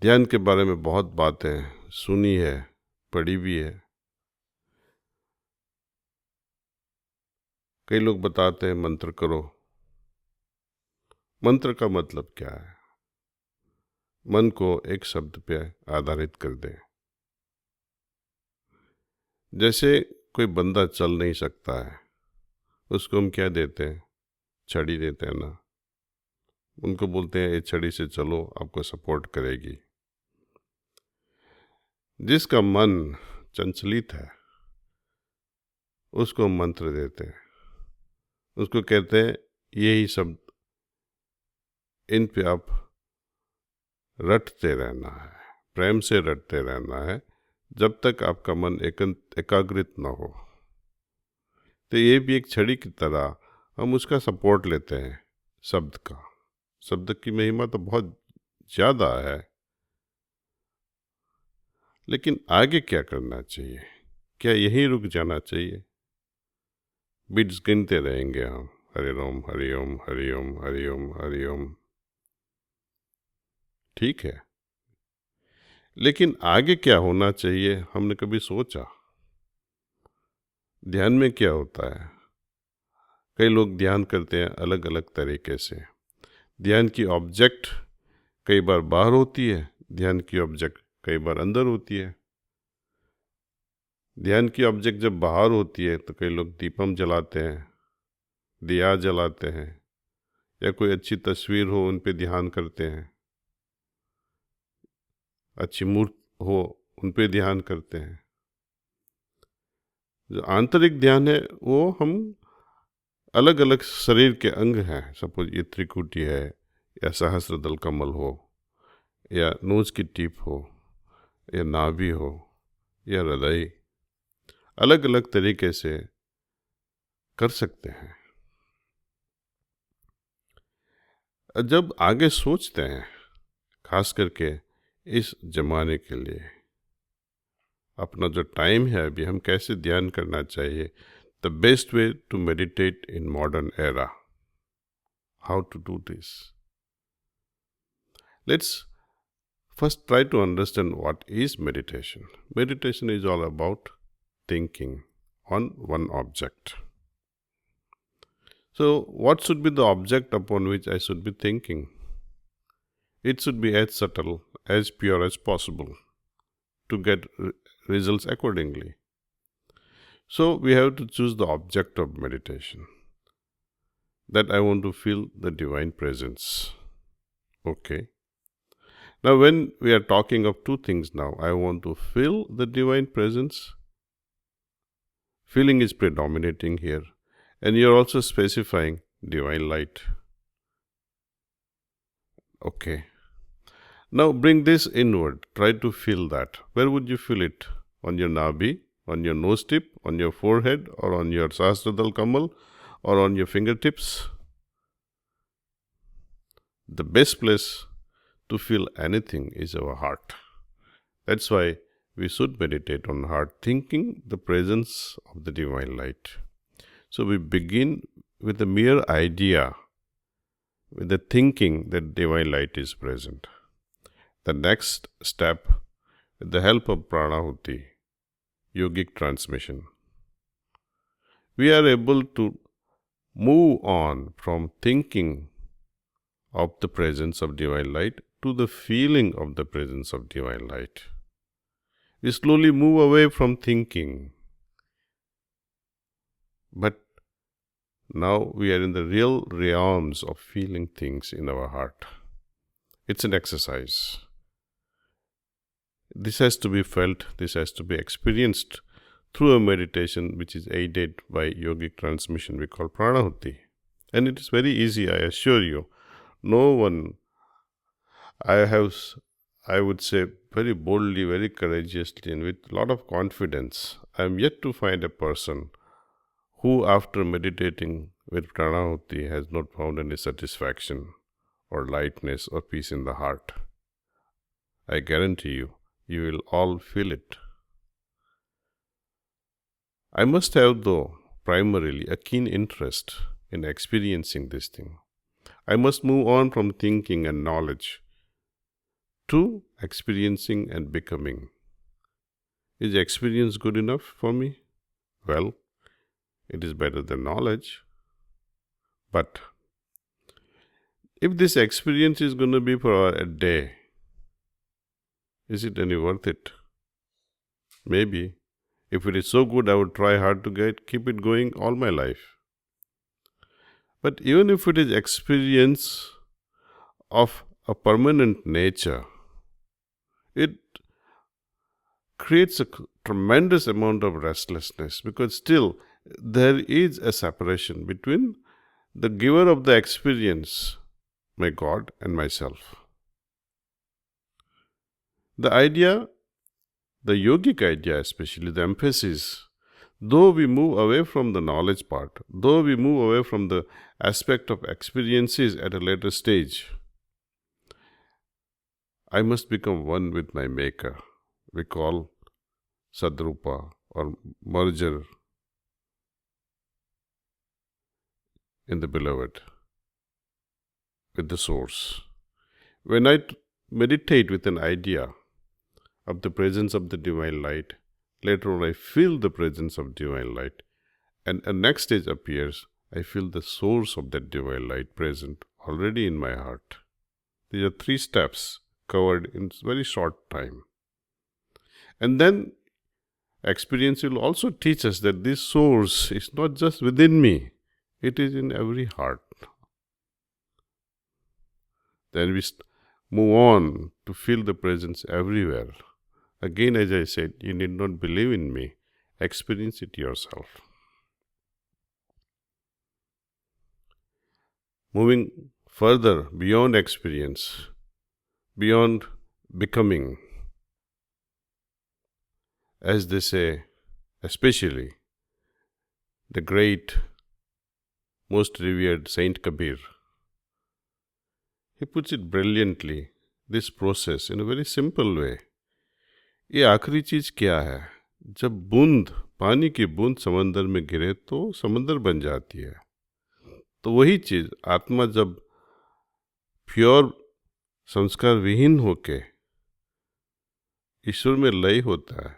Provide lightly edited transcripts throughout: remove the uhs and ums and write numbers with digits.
ध्यान के बारे में बहुत बातें सुनी है, पढ़ी भी है। कई लोग बताते हैं मंत्र करो। मंत्र का मतलब क्या है? मन को एक शब्द पे आधारित कर दें। जैसे कोई बंदा चल नहीं सकता है, उसको हम क्या देते हैं? छड़ी देते हैं ना। उनको बोलते हैं ये छड़ी से चलो, आपको सपोर्ट करेगी। जिसका मन चंचलित है उसको हम मंत्र देते हैं। उसको कहते हैं यही शब्द, इन पे आप रटते रहना है, प्रेम से रटते रहना है जब तक आपका मन एकाग्रित न हो। तो ये भी एक छड़ी की तरह हम उसका सपोर्ट लेते हैं शब्द का। शब्द की महिमा तो बहुत ज़्यादा है, लेकिन आगे क्या करना चाहिए? क्या यहीं रुक जाना चाहिए? बीट्स गिनते रहेंगे हम, हरि ओम हरि ओम हरि ओम हरि ओम हरि ओम। ठीक है, लेकिन आगे क्या होना चाहिए? हमने कभी सोचा? ध्यान में क्या होता है? कई लोग ध्यान करते हैं अलग अलग तरीके से। ध्यान की ऑब्जेक्ट कई बार बाहर होती है, ध्यान की ऑब्जेक्ट कई बार अंदर होती है। ध्यान की ऑब्जेक्ट जब बाहर होती है तो कई लोग दीपम जलाते हैं, दिया जलाते हैं, या कोई अच्छी तस्वीर हो उन पे ध्यान करते हैं, अच्छी मूर्त हो उन पे ध्यान करते हैं। जो आंतरिक ध्यान है वो हम अलग अलग शरीर के अंग हैं, सपोज ये त्रिकुटी है, या सहस्त्रदल कमल हो, या नोज की टीप हो, या नाभि हो, या हृदय, अलग अलग तरीके से कर सकते हैं। जब आगे सोचते हैं, खास करके इस जमाने के लिए, अपना जो टाइम है अभी, हम कैसे ध्यान करना चाहिए, the best way to meditate in modern era, how to do this. Let's first try to understand what is meditation. Meditation is all about thinking on one object. So what should be the object upon which I should be thinking? It should be as subtle, as pure as possible to get results accordingly. So we have to choose the object of meditation. That I want to feel the divine presence. Okay. Now, when we are talking of two things now, I want to feel the divine presence. Feeling is predominating here. And you're also specifying divine light. Okay. Now, bring this inward. Try to feel that. Where would you feel it? On your nabi, on your nose tip, on your forehead, or on your sahasradal kamal, or on your fingertips? The best place to feel anything is our heart. That's why we should meditate on heart, thinking the presence of the divine light. So we begin with the mere idea, with the thinking that divine light is present. The next step, with the help of pranahuti, yogic transmission, we are able to move on from thinking of the presence of divine light to the feeling of the presence of divine light. We slowly move away from thinking. But now we are in the real realms of feeling things in our heart. It's an exercise. This has to be felt, this has to be experienced through a meditation which is aided by yogic transmission we call pranahuti. And it is very easy, I assure you. No one, I would say very boldly, very courageously, and with a lot of confidence, I am yet to find a person who, after meditating with pranahuti, has not found any satisfaction or lightness or peace in the heart. I guarantee you, you will all feel it. I must have, though, primarily a keen interest in experiencing this thing. I must move on from thinking and knowledge to experiencing and becoming. Is experience good enough for me? Well, it is better than knowledge. But if this experience is going to be for a day, is it any worth it? Maybe. If it is so good, I would try hard to keep it going all my life. But even if it is experience of a permanent nature, it creates a tremendous amount of restlessness, because still there is a separation between the giver of the experience, my God, and myself. The idea, the yogic idea especially, the emphasis, though we move away from the knowledge part, though we move away from the aspect of experiences at a later stage, I must become one with my Maker. We call Sadrupa or merger in the Beloved with the Source. When I meditate with an idea of the presence of the Divine Light, later on I feel the presence of Divine Light, and a next stage appears, I feel the source of that Divine Light present already in my heart. These are 3 steps covered in very short time. And then experience will also teach us that this source is not just within me, it is in every heart. Then we move on to feel the presence everywhere. Again, as I said, you need not believe in me, experience it yourself. Moving further beyond experience, beyond becoming, as they say, especially the great, most revered Saint Kabir, he puts it brilliantly, this process in a very simple way. ये आखिरी चीज क्या है? जब बूंद, पानी की बूंद समंदर में गिरे तो समंदर बन जाती है. तो वही चीज आत्मा जब प्योर संस्कार विहीन होके ईश्वर में लय होता है,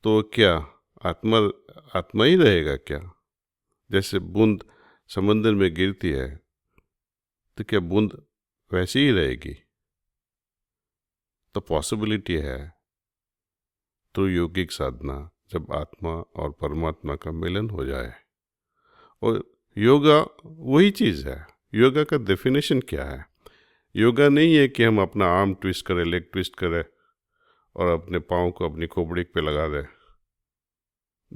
तो क्या आत्मा ही रहेगा क्या? जैसे बूंद समंदर में गिरती है, तो क्या बूंद वैसी ही रहेगी? तो पॉसिबिलिटी है थ्रू योगिक साधना, जब आत्मा और परमात्मा का मिलन हो जाए. और योगा वही चीज़ है. योगा का डेफिनेशन क्या है? योगा नहीं है कि हम अपना आर्म ट्विस्ट करें, लेग ट्विस्ट करें और अपने पाँव को अपनी खोपड़ी पे लगा दें.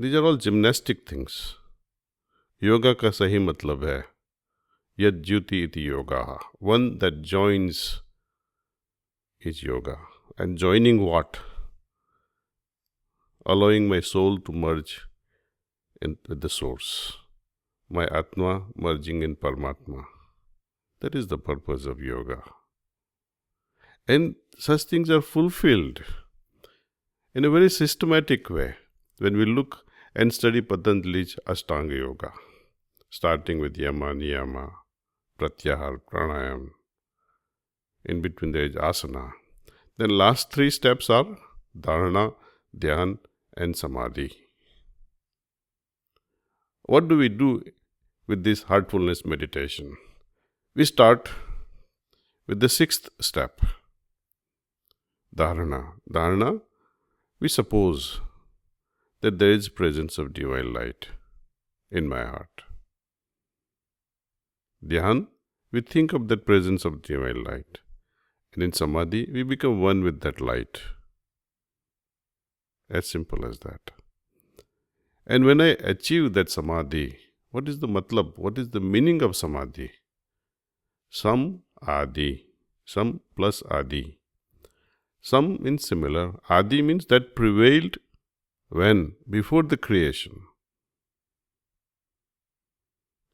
These are all gymnastic things. Yoga का सही मतलब है यद ज्योति इति yoga, one that joins is yoga. And joining what? Allowing my soul to merge with the source, my Atma merging in Paramatma. That is the purpose of yoga. And such things are fulfilled in a very systematic way when we look and study Patanjali's Ashtanga Yoga, starting with Yama, Niyama, Pratyahar, Pranayam. In between there is Asana. Then last 3 steps are Dharana, Dhyan, and Samadhi. What do we do with this heartfulness meditation? We start with the 6th step, Dharana. Dharana, we suppose that there is presence of divine light in my heart. Dhyan, we think of that presence of divine light. And in Samadhi, we become one with that light. As simple as that. And when I achieve that Samadhi, what is the matlab? What is the meaning of Samadhi? Sam Adi. Sam plus Adi. Sam means similar. Adi means that prevailed when? Before the creation.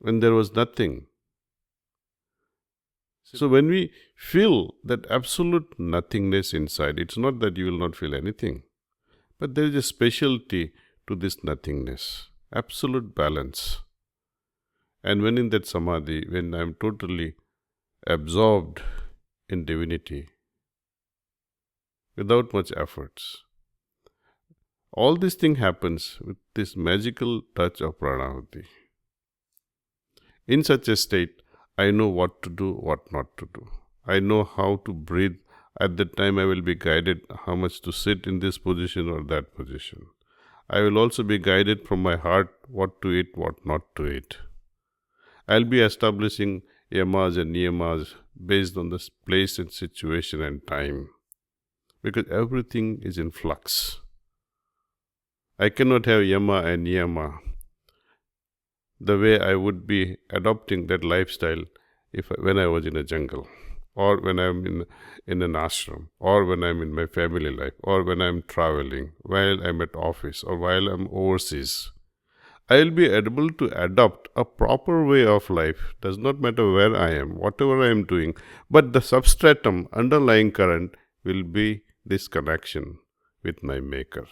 When there was nothing. So when we feel that absolute nothingness inside, it's not that you will not feel anything. But there is a specialty to this nothingness, absolute balance. And when in that Samadhi, when I am totally absorbed in divinity, without much efforts. All this thing happens with this magical touch of pranavati. In such a state, I know what to do, what not to do. I know how to breathe. At that time, I will be guided how much to sit in this position or that position. I will also be guided from my heart what to eat, what not to eat. I'll be establishing yamas and niyamas based on this place and situation and time, because everything is in flux. I cannot have yama and niyama the way I would be adopting that lifestyle when I was in a jungle, or when I'm in an ashram, or when I'm in my family life, or when I'm traveling, while I'm at office, or while I'm overseas. I'll be able to adopt a proper way of life. Does not matter where I am, whatever I am doing, but the substratum, underlying current, will be this connection with my maker.